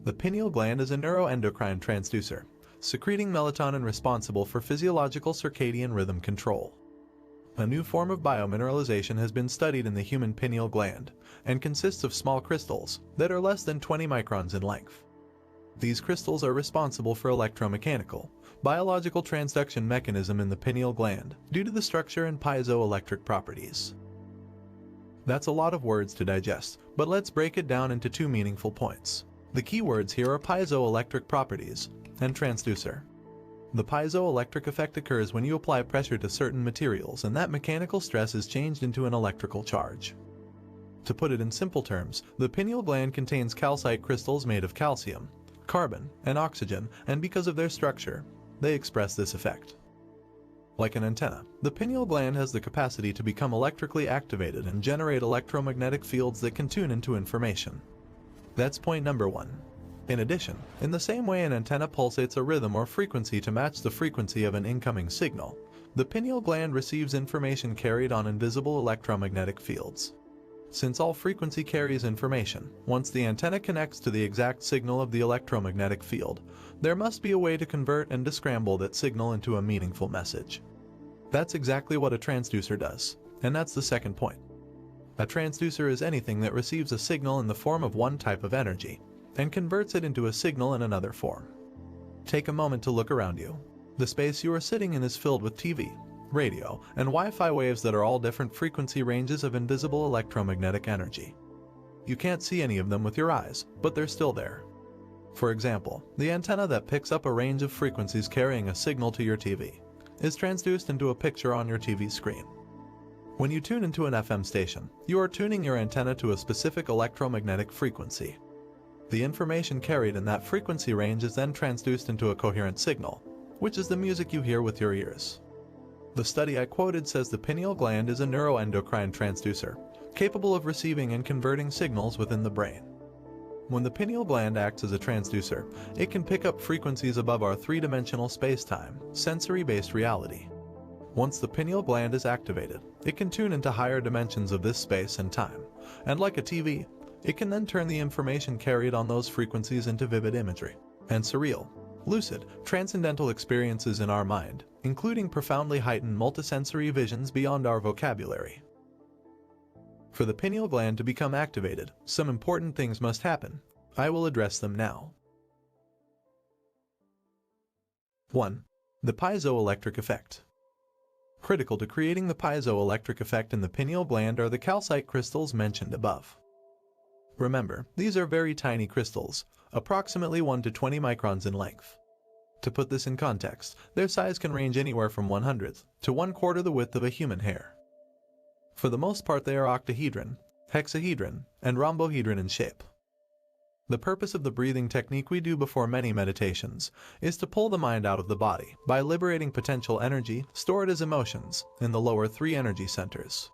The pineal gland is a neuroendocrine transducer, secreting melatonin responsible for physiological circadian rhythm control. A new form of biomineralization has been studied in the human pineal gland and consists of small crystals that are less than 20 microns in length. These crystals are responsible for electromechanical, biological transduction mechanism in the pineal gland due to the structure and piezoelectric properties. That's a lot of words to digest, but let's break it down into two meaningful points. The key words here are piezoelectric properties and transducer. The piezoelectric effect occurs when you apply pressure to certain materials and that mechanical stress is changed into an electrical charge. To put it in simple terms, the pineal gland contains calcite crystals made of calcium, carbon, and oxygen, and because of their structure, they express this effect. Like an antenna, the pineal gland has the capacity to become electrically activated and generate electromagnetic fields that can tune into information. That's point number one. In addition, in the same way an antenna pulsates a rhythm or frequency to match the frequency of an incoming signal, the pineal gland receives information carried on invisible electromagnetic fields. Since all frequency carries information, once the antenna connects to the exact signal of the electromagnetic field, there must be a way to convert and descramble that signal into a meaningful message. That's exactly what a transducer does, and that's the second point. A transducer is anything that receives a signal in the form of one type of energy and converts it into a signal in another form. Take a moment to look around you. The space you are sitting in is filled with TV, radio, and Wi-Fi waves that are all different frequency ranges of invisible electromagnetic energy. You can't see any of them with your eyes, but they're still there. For example, the antenna that picks up a range of frequencies carrying a signal to your TV is transduced into a picture on your TV screen. When you tune into an FM station, you are tuning your antenna to a specific electromagnetic frequency. The information carried in that frequency range is then transduced into a coherent signal, which is the music you hear with your ears. The study I quoted says the pineal gland is a neuroendocrine transducer, capable of receiving and converting signals within the brain. When the pineal gland acts as a transducer, it can pick up frequencies above our three-dimensional space-time, sensory-based reality. Once the pineal gland is activated, it can tune into higher dimensions of this space and time, and like a TV, it can then turn the information carried on those frequencies into vivid imagery and surreal, lucid, transcendental experiences in our mind, including profoundly heightened multisensory visions beyond our vocabulary. For the pineal gland to become activated, some important things must happen. I will address them now. 1. The piezoelectric effect. Critical to creating the piezoelectric effect in the pineal gland are the calcite crystals mentioned above. Remember, these are very tiny crystals, approximately 1 to 20 microns in length. To put this in context, their size can range anywhere from 1/100th to 1/4 the width of a human hair. For the most part they are octahedron, hexahedron, and rhombohedron in shape. The purpose of the breathing technique we do before many meditations is to pull the mind out of the body by liberating potential energy stored as emotions in the lower 3 energy centers.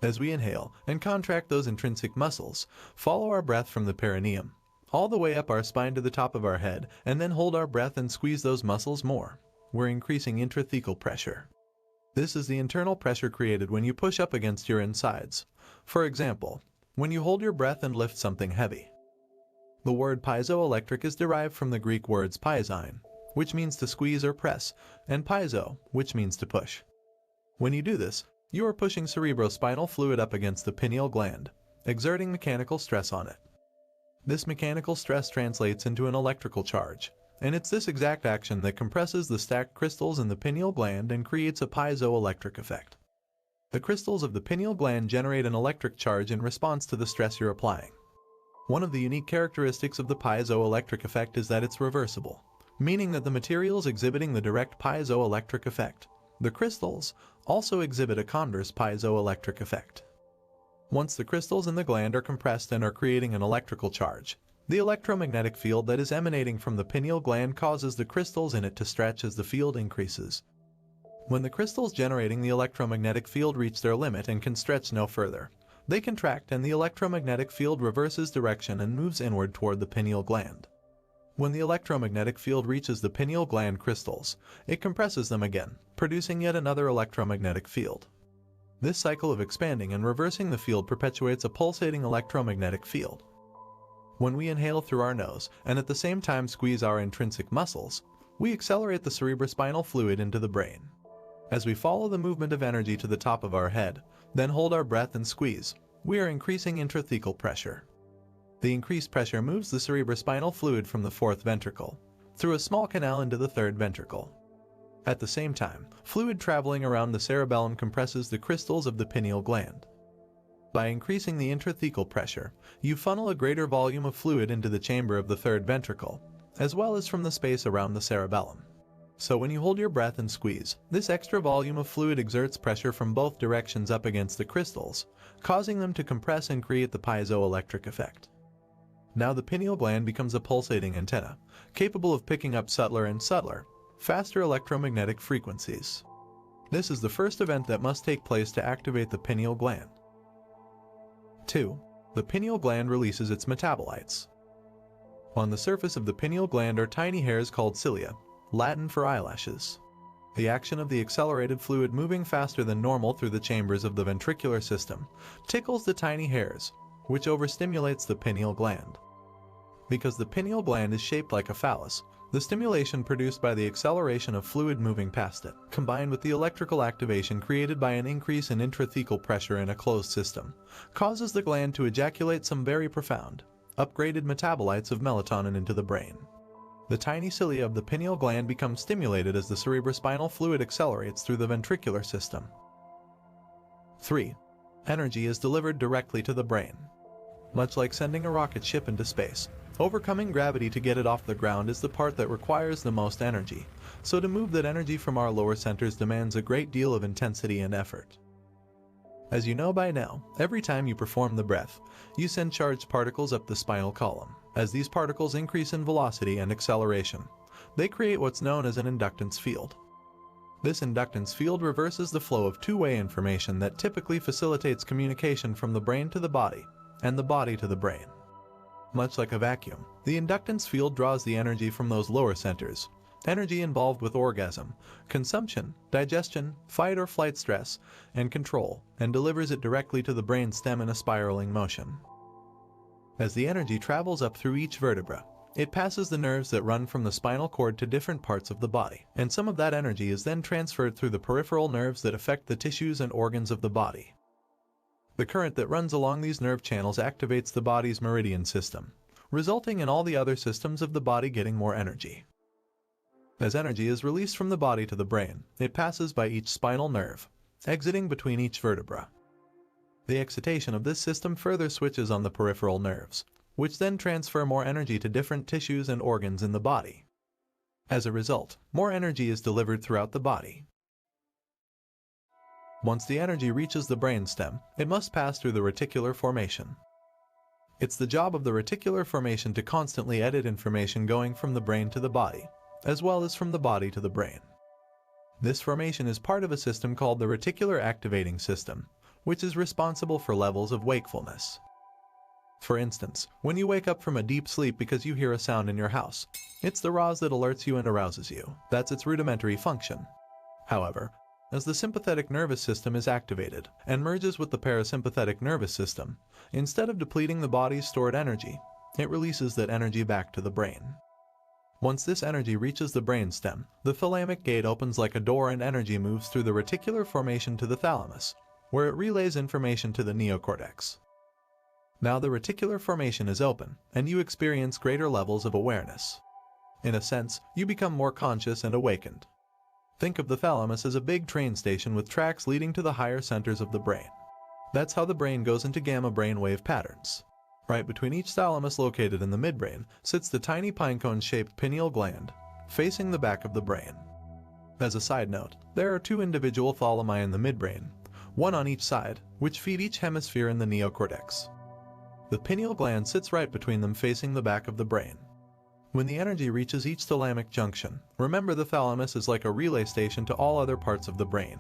As we inhale and contract those intrinsic muscles, follow our breath from the perineum all the way up our spine to the top of our head, and then hold our breath and squeeze those muscles more. We're increasing intrathecal pressure. This is the internal pressure created when you push up against your insides. For example, when you hold your breath and lift something heavy. The word piezoelectric is derived from the Greek words piezein, which means to squeeze or press, and piezo, which means to push. When you do this, you are pushing cerebrospinal fluid up against the pineal gland, exerting mechanical stress on it. This mechanical stress translates into an electrical charge, and it's this exact action that compresses the stacked crystals in the pineal gland and creates a piezoelectric effect. The crystals of the pineal gland generate an electric charge in response to the stress you're applying. One of the unique characteristics of the piezoelectric effect is that it's reversible, meaning that the materials exhibiting the direct piezoelectric effect, the crystals, also exhibit a converse piezoelectric effect. Once the crystals in the gland are compressed and are creating an electrical charge, the electromagnetic field that is emanating from the pineal gland causes the crystals in it to stretch as the field increases. When the crystals generating the electromagnetic field reach their limit and can stretch no further, they contract and the electromagnetic field reverses direction and moves inward toward the pineal gland. When the electromagnetic field reaches the pineal gland crystals, it compresses them again, producing yet another electromagnetic field. This cycle of expanding and reversing the field perpetuates a pulsating electromagnetic field. When we inhale through our nose and at the same time squeeze our intrinsic muscles, we accelerate the cerebrospinal fluid into the brain. As we follow the movement of energy to the top of our head, then hold our breath and squeeze, we are increasing intrathecal pressure. The increased pressure moves the cerebrospinal fluid from the fourth ventricle through a small canal into the third ventricle. At the same time, fluid traveling around the cerebellum compresses the crystals of the pineal gland. By increasing the intrathecal pressure, you funnel a greater volume of fluid into the chamber of the third ventricle, as well as from the space around the cerebellum. So when you hold your breath and squeeze, this extra volume of fluid exerts pressure from both directions up against the crystals, causing them to compress and create the piezoelectric effect. Now the pineal gland becomes a pulsating antenna, capable of picking up subtler and subtler, faster electromagnetic frequencies. This is the first event that must take place to activate the pineal gland. 2. The pineal gland releases its metabolites. On the surface of the pineal gland are tiny hairs called cilia, Latin for eyelashes. The action of the accelerated fluid moving faster than normal through the chambers of the ventricular system tickles the tiny hairs, which overstimulates the pineal gland. Because the pineal gland is shaped like a phallus, the stimulation produced by the acceleration of fluid moving past it, combined with the electrical activation created by an increase in intrathecal pressure in a closed system, causes the gland to ejaculate some very profound, upgraded metabolites of melatonin into the brain. The tiny cilia of the pineal gland become stimulated as the cerebrospinal fluid accelerates through the ventricular system. 3. Energy is delivered directly to the brain. Much like sending a rocket ship into space, overcoming gravity to get it off the ground is the part that requires the most energy, so to move that energy from our lower centers demands a great deal of intensity and effort. As you know by now, every time you perform the breath, you send charged particles up the spinal column. As these particles increase in velocity and acceleration, they create what's known as an inductance field. This inductance field reverses the flow of two-way information that typically facilitates communication from the brain to the body, and the body to the brain. Much like a vacuum, the inductance field draws the energy from those lower centers, energy involved with orgasm, consumption, digestion, fight or flight stress, and control, and delivers it directly to the brain stem in a spiraling motion. As the energy travels up through each vertebra, it passes the nerves that run from the spinal cord to different parts of the body, and some of that energy is then transferred through the peripheral nerves that affect the tissues and organs of the body. The current that runs along these nerve channels activates the body's meridian system, resulting in all the other systems of the body getting more energy. As energy is released from the body to the brain, it passes by each spinal nerve, exiting between each vertebra. The excitation of this system further switches on the peripheral nerves, which then transfer more energy to different tissues and organs in the body. As a result, more energy is delivered throughout the body. Once the energy reaches the brainstem, it must pass through the reticular formation. It's the job of the reticular formation to constantly edit information going from the brain to the body, as well as from the body to the brain. This formation is part of a system called the reticular activating system, which is responsible for levels of wakefulness. For instance, when you wake up from a deep sleep because you hear a sound in your house, it's the RAS that alerts you and arouses you. That's its rudimentary function. However, as the sympathetic nervous system is activated and merges with the parasympathetic nervous system, instead of depleting the body's stored energy, it releases that energy back to the brain. Once this energy reaches the brainstem, the thalamic gate opens like a door and energy moves through the reticular formation to the thalamus, where it relays information to the neocortex. Now the reticular formation is open, and you experience greater levels of awareness. In a sense, you become more conscious and awakened. Think of the thalamus as a big train station with tracks leading to the higher centers of the brain. That's how the brain goes into gamma brainwave patterns. Right between each thalamus located in the midbrain sits the tiny pinecone-shaped pineal gland, facing the back of the brain. As a side note, there are two individual thalami in the midbrain, one on each side, which feed each hemisphere in the neocortex. The pineal gland sits right between them facing the back of the brain. When the energy reaches each thalamic junction, remember the thalamus is like a relay station to all other parts of the brain.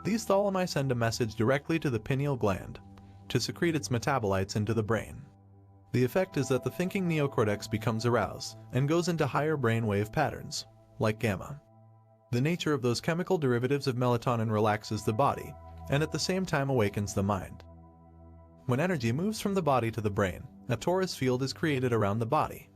These thalami send a message directly to the pineal gland to secrete its metabolites into the brain. The effect is that the thinking neocortex becomes aroused and goes into higher brainwave patterns, like gamma. The nature of those chemical derivatives of melatonin relaxes the body, and at the same time awakens the mind. When energy moves from the body to the brain, a torus field is created around the body.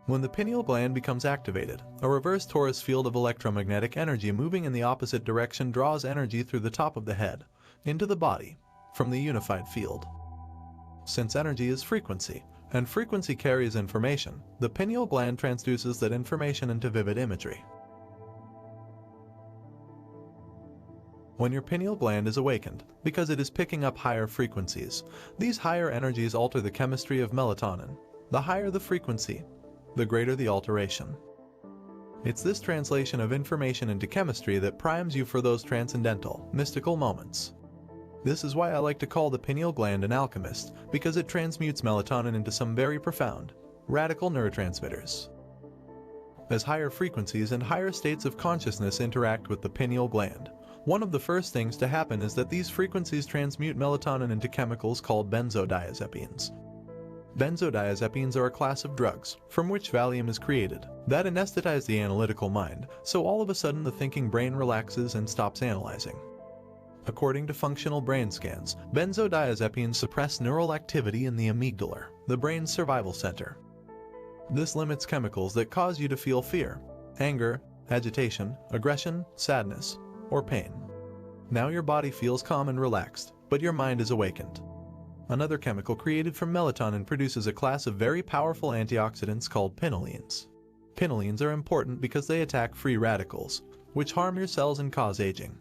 When the pineal gland becomes activated, a reverse torus field of electromagnetic energy moving in the opposite direction draws energy through the top of the head, into the body, from the unified field. Since energy is frequency, and frequency carries information, the pineal gland transduces that information into vivid imagery. When your pineal gland is awakened, because it is picking up higher frequencies, these higher energies alter the chemistry of melatonin. The higher the frequency, the greater the alteration. It's this translation of information into chemistry that primes you for those transcendental, mystical moments. This is why I like to call the pineal gland an alchemist, because it transmutes melatonin into some very profound, radical neurotransmitters. As higher frequencies and higher states of consciousness interact with the pineal gland, one of the first things to happen is that these frequencies transmute melatonin into chemicals called benzodiazepines. Benzodiazepines are a class of drugs, from which Valium is created, that anesthetize the analytical mind, so all of a sudden the thinking brain relaxes and stops analyzing. According to functional brain scans, benzodiazepines suppress neural activity in the amygdala, the brain's survival center. This limits chemicals that cause you to feel fear, anger, agitation, aggression, sadness, or pain. Now your body feels calm and relaxed, but your mind is awakened. Another chemical created from melatonin produces a class of very powerful antioxidants called pinolines. Pinolines are important because they attack free radicals, which harm your cells and cause aging.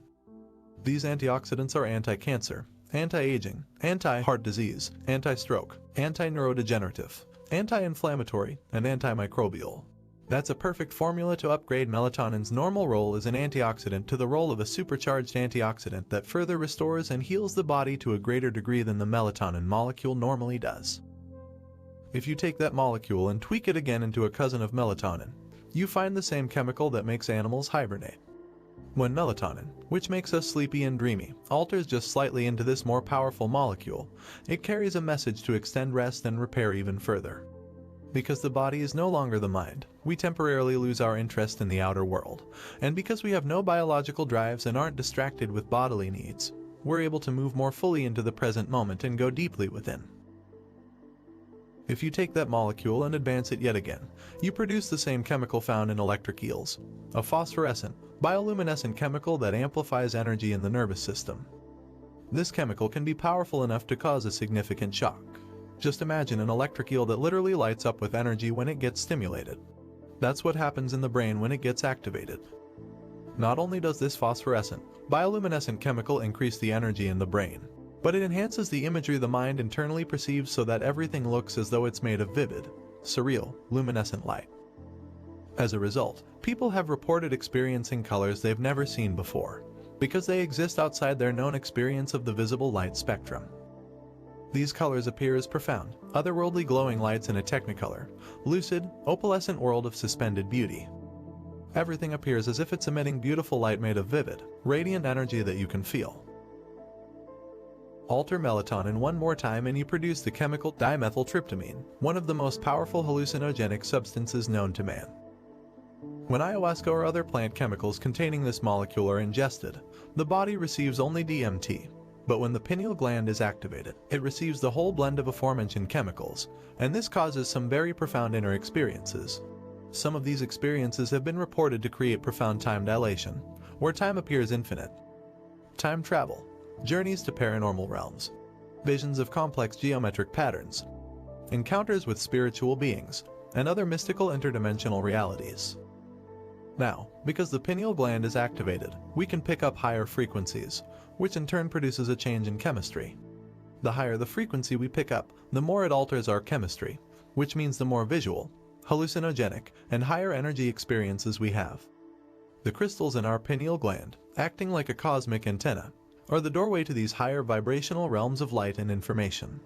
These antioxidants are anti-cancer, anti-aging, anti-heart disease, anti-stroke, anti-neurodegenerative, anti-inflammatory, and antimicrobial. That's a perfect formula to upgrade melatonin's normal role as an antioxidant to the role of a supercharged antioxidant that further restores and heals the body to a greater degree than the melatonin molecule normally does. If you take that molecule and tweak it again into a cousin of melatonin, you find the same chemical that makes animals hibernate. When melatonin, which makes us sleepy and dreamy, alters just slightly into this more powerful molecule, it carries a message to extend rest and repair even further. Because the body is no longer the mind, we temporarily lose our interest in the outer world, and because we have no biological drives and aren't distracted with bodily needs, we're able to move more fully into the present moment and go deeply within. If you take that molecule and advance it yet again, you produce the same chemical found in electric eels, a phosphorescent, bioluminescent chemical that amplifies energy in the nervous system. This chemical can be powerful enough to cause a significant shock. Just imagine an electric eel that literally lights up with energy when it gets stimulated. That's what happens in the brain when it gets activated. Not only does this phosphorescent, bioluminescent chemical increase the energy in the brain, but it enhances the imagery the mind internally perceives so that everything looks as though it's made of vivid, surreal, luminescent light. As a result, people have reported experiencing colors they've never seen before, because they exist outside their known experience of the visible light spectrum. These colors appear as profound, otherworldly glowing lights in a technicolor, lucid, opalescent world of suspended beauty. Everything appears as if it's emitting beautiful light made of vivid, radiant energy that you can feel. Alter melatonin one more time and you produce the chemical dimethyltryptamine, one of the most powerful hallucinogenic substances known to man. When ayahuasca or other plant chemicals containing this molecule are ingested, the body receives only DMT. But when the pineal gland is activated, it receives the whole blend of aforementioned chemicals, and this causes some very profound inner experiences. Some of these experiences have been reported to create profound time dilation, where time appears infinite. Time travel, journeys to paranormal realms, visions of complex geometric patterns, encounters with spiritual beings, and other mystical interdimensional realities. Now, because the pineal gland is activated, we can pick up higher frequencies, which in turn produces a change in chemistry. The higher the frequency we pick up, the more it alters our chemistry, which means the more visual, hallucinogenic, and higher energy experiences we have. The crystals in our pineal gland, acting like a cosmic antenna, are the doorway to these higher vibrational realms of light and information.